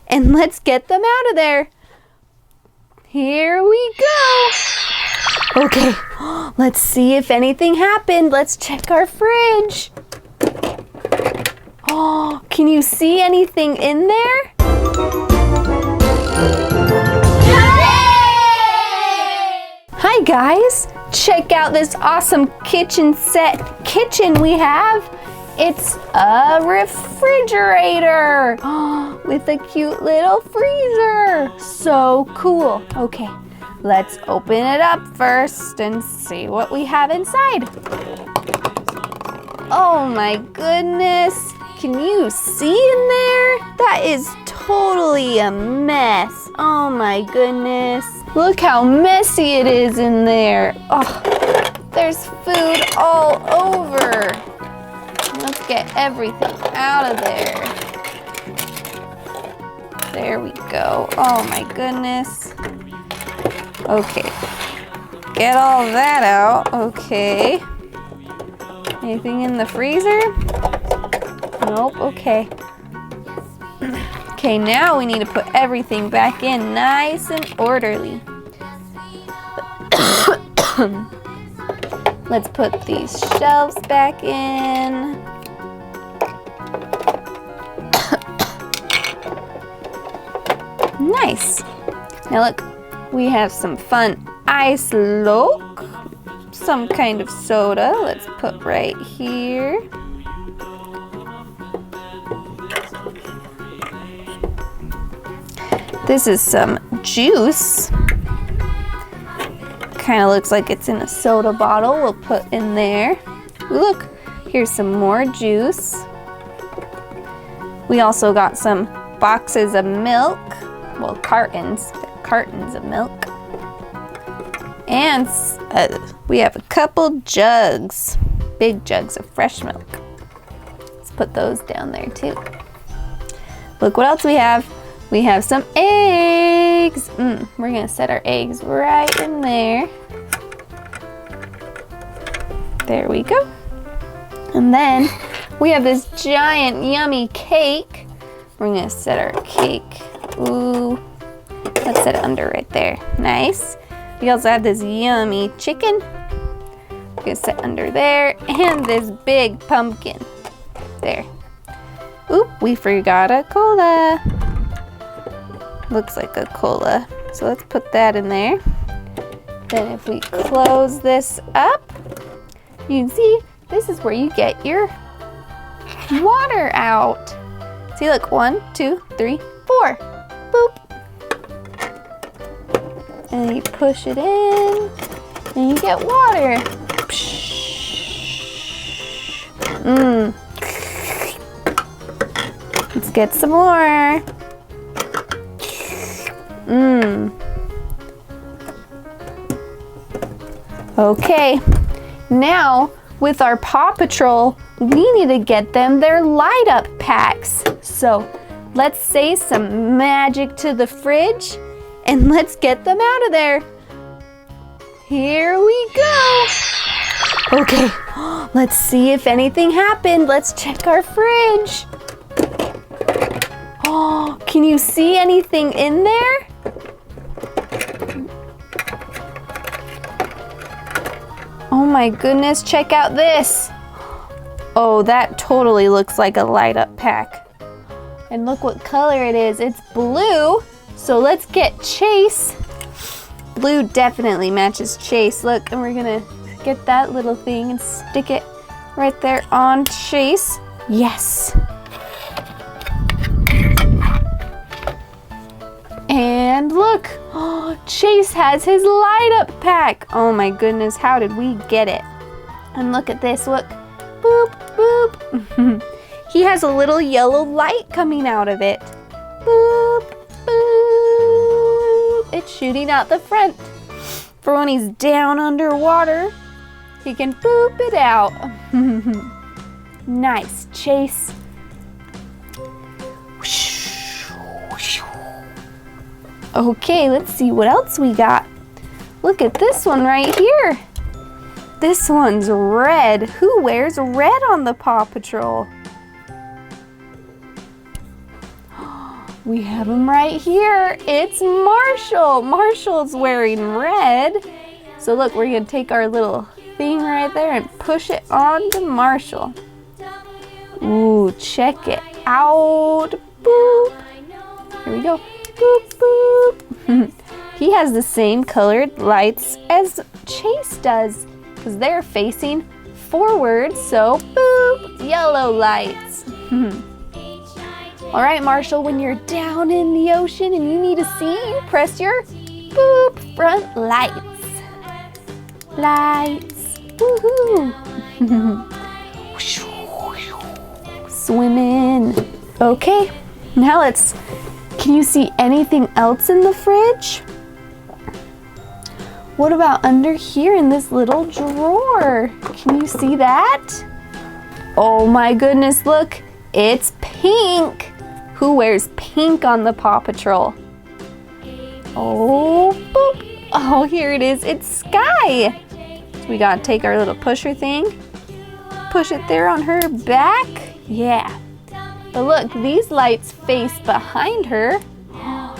and let's get them out of there. Here we go. Okay, let's see if anything happened. Let's check our fridge. Oh, can you see anything in there? Hi guys, check out this awesome kitchen we have. It's a refrigerator with a cute little freezer. So cool. Okay, let's open it up first and see what we have inside. Oh my goodness. Can you see in there? That is totally a mess. Oh my goodness. Look how messy it is in there. Oh, there's food all over. Let's get everything out of there. There we go. Oh my goodness. Okay. Get all that out. Okay. Anything in the freezer? Nope. Okay. Okay, now we need to put everything back in nice and orderly. Let's put these shelves back in. Nice. Now look, we have some fun ice loke, some kind of soda. Let's put right here. This is some juice. Kind of looks like it's in a soda bottle. We'll put in there. Look, here's some more juice. We also got some boxes of milk. Well, cartons of milk. And we have a couple jugs, big jugs of fresh milk. Let's put those down there too. Look what else we have. We have some eggs. We're gonna set our eggs right in there. There we go. And then we have this giant yummy cake. We're gonna set our cake. Ooh, let's set it under right there. Nice. We also have this yummy chicken. We're gonna set under there. And this big pumpkin. There. Oop, we forgot a cola. Looks like a cola. So let's put that in there. Then if we close this up, you can see this is where you get your water out. See, look, 1, 2, 3, 4. Boop. And you push it in, and you get water. Let's get some more. Okay, now with our Paw Patrol, we need to get them their light up packs. So let's say some magic to the fridge and let's get them out of there. Here we go. Okay, let's see if anything happened. Let's check our fridge. Oh, can you see anything in there? Oh my goodness, check out this. Oh, that totally looks like a light up pack. And look what color it is. It's blue. So let's get Chase. Blue definitely matches Chase. Look, and we're gonna get that little thing and stick it right there on Chase. Yes. And look, oh, Chase has his light up pack. Oh my goodness, how did we get it? And look at this, look, boop, boop. He has a little yellow light coming out of it. Boop, boop. It's shooting out the front. For when he's down underwater, he can boop it out. Nice, Chase. Okay, let's see what else we got. Look at this one right here. This one's red. Who wears red on the Paw Patrol? We have him right here. It's Marshall. Marshall's wearing red. So look, we're gonna take our little thing right there and push it onto Marshall. Ooh, check it out. Boop. Here we go. Boop, boop. He has the same colored lights as Chase does because they're facing forward, so boop, yellow lights. All right, Marshall, when you're down in the ocean and you need to see, you press your boop front lights. Lights, woohoo. Swimming. Okay, now can you see anything else in the fridge? What about under here in this little drawer? Can you see that? Oh my goodness, look, it's pink. Who wears pink on the Paw Patrol? Oh, boop. Oh, here it is, it's Skye. So we gotta take our little pusher thing, push it there on her back. Yeah. But look, these lights face behind her.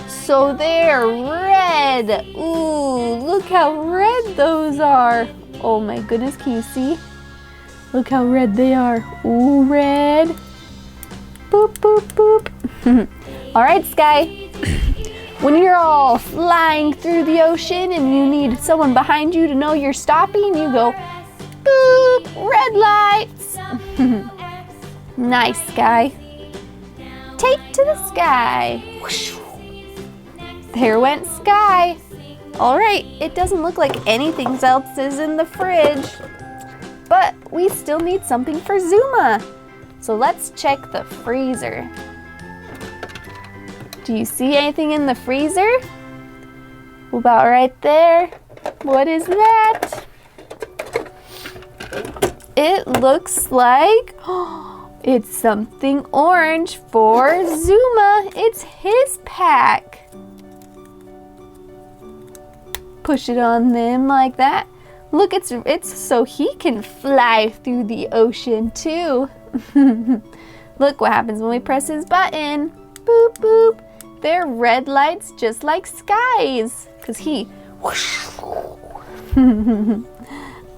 So they're red. Ooh, look how red those are. Oh my goodness, can you see? Look how red they are. Ooh, red. Boop, boop, boop. All right, Skye. When you're all flying through the ocean and you need someone behind you to know you're stopping, you go, boop, red lights. Nice, Skye. Take to the sky. There went Skye. All right, it doesn't look like anything else is in the fridge, but we still need something for Zuma. So let's check the freezer. Do you see anything in the freezer? About right there. What is that? It looks like, it's something orange for Zuma. It's his pack. Push it on them like that. Look, it's so he can fly through the ocean too. Look what happens when we press his button. Boop, boop. They're red lights just like Skye's, because he whoosh.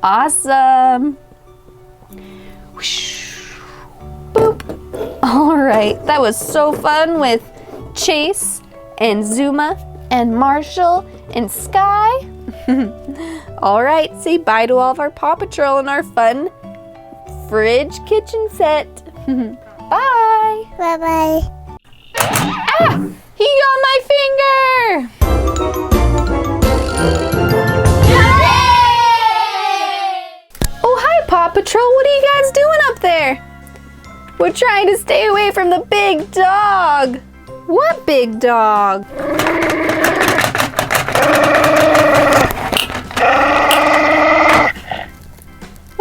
Awesome. Whoosh. Boop. All right, that was so fun with Chase and Zuma and Marshall and Skye. All right, say bye to all of our Paw Patrol and our fun fridge kitchen set. Bye. Bye-bye. Ah! He got my finger! Oh, hi, Paw Patrol. What are you guys doing up there? We're trying to stay away from the big dog. What big dog?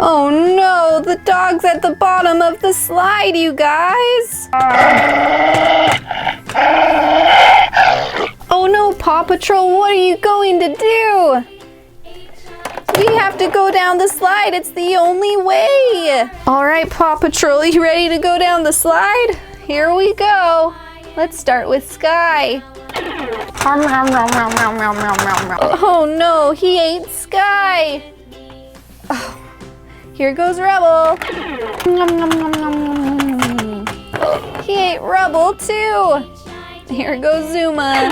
Oh no, the dog's at the bottom of the slide, you guys. Oh no, Paw Patrol, what are you going to do? We have to go down the slide. It's the only way. All right, Paw Patrol, you ready to go down the slide? Here we go. Let's start with Skye. Oh no, he ate Skye. Oh, here goes Rubble. He ate Rubble too. Here goes Zuma.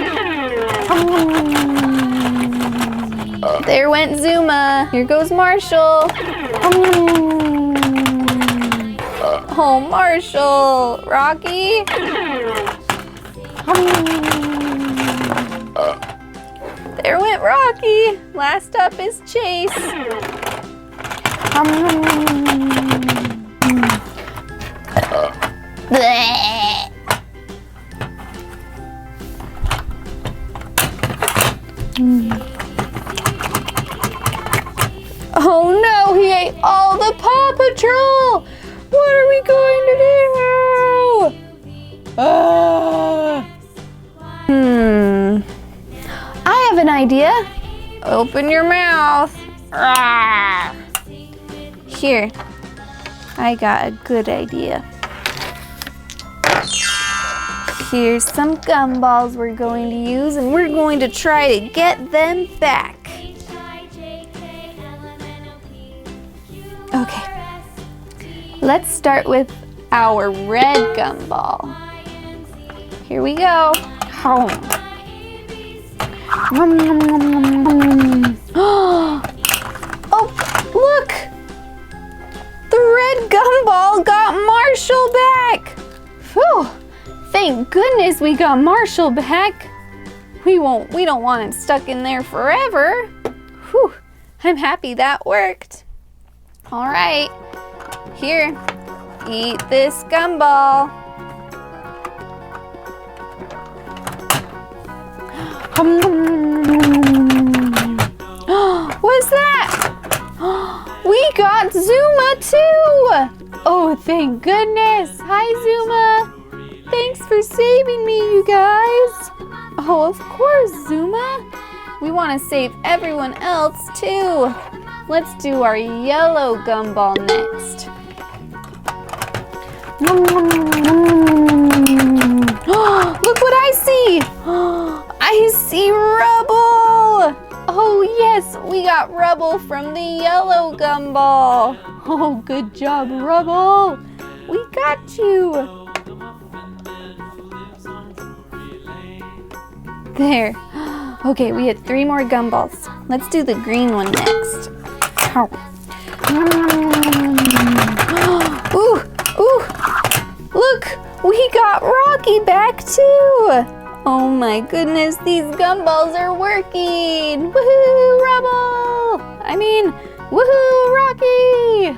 There went Zuma. Here goes Marshall. Oh, Marshall. Rocky. There went Rocky. Last up is Chase. Bleh. Oh no, he ate all the Paw Patrol! What are we going to do? I have an idea. Open your mouth. Here, I got a good idea. Here's some gumballs we're going to use, and we're going to try to get them back. Okay, let's start with our red gumball. Here we go. Oh, look! The red gumball got Marshall back! Phew! Thank goodness we got Marshall back. We don't want him stuck in there forever. Whew! I'm happy that worked. All right, here, eat this gumball. What's that? We got Zuma too! Oh, thank goodness! Hi, Zuma! Thanks for saving me, you guys! Oh, of course, Zuma! We want to save everyone else too! Let's do our yellow gumball next. Look what I see! I see rubble! Oh yes, we got rubble from the yellow gumball. Oh, good job, Rubble. We got you. There. Okay, we had 3 more gumballs. Let's do the green one next. Ooh, ooh. Look, we got Rocky back too. Oh my goodness, these gumballs are working. Woohoo, Rubble! Woohoo, Rocky!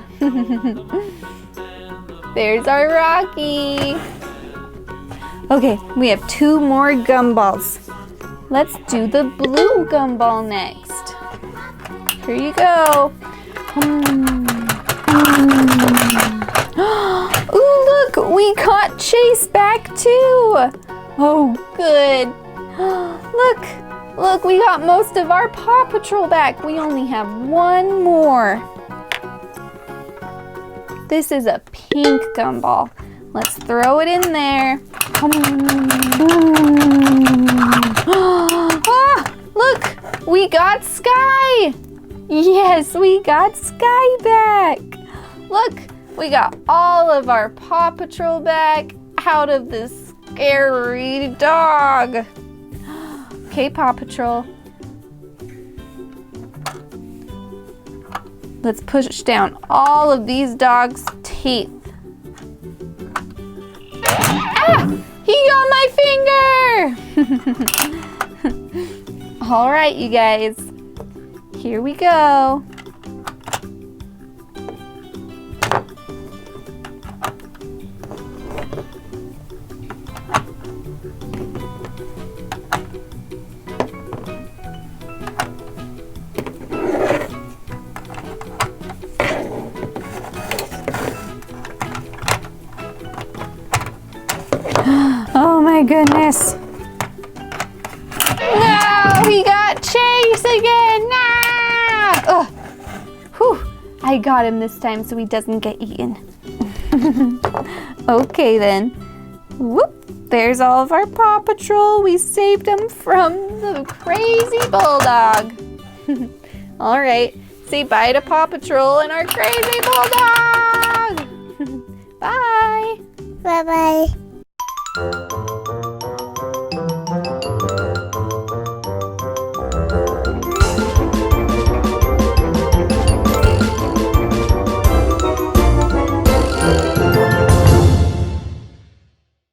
There's our Rocky. Okay, we have 2 more gumballs. Let's do the blue gumball next. Here you go. Ooh, look, we got Chase back too. Oh, good. Look, we got most of our Paw Patrol back. We only have 1 more. This is a pink gumball. Let's throw it in there. Ah, look, we got Skye. Yes, we got Skye back. Look, we got all of our Paw Patrol back out of this scary dog. Okay, Paw Patrol. Let's push down all of these dogs' teeth. Ah! He got my finger! All right, you guys. Here we go. Oh my goodness. No, we got Chase again. No! Ugh. Whew. I got him this time so he doesn't get eaten. Okay then. Whoop. There's all of our Paw Patrol. We saved them from the crazy bulldog. All right. Say bye to Paw Patrol and our crazy bulldog. Bye. Bye-bye.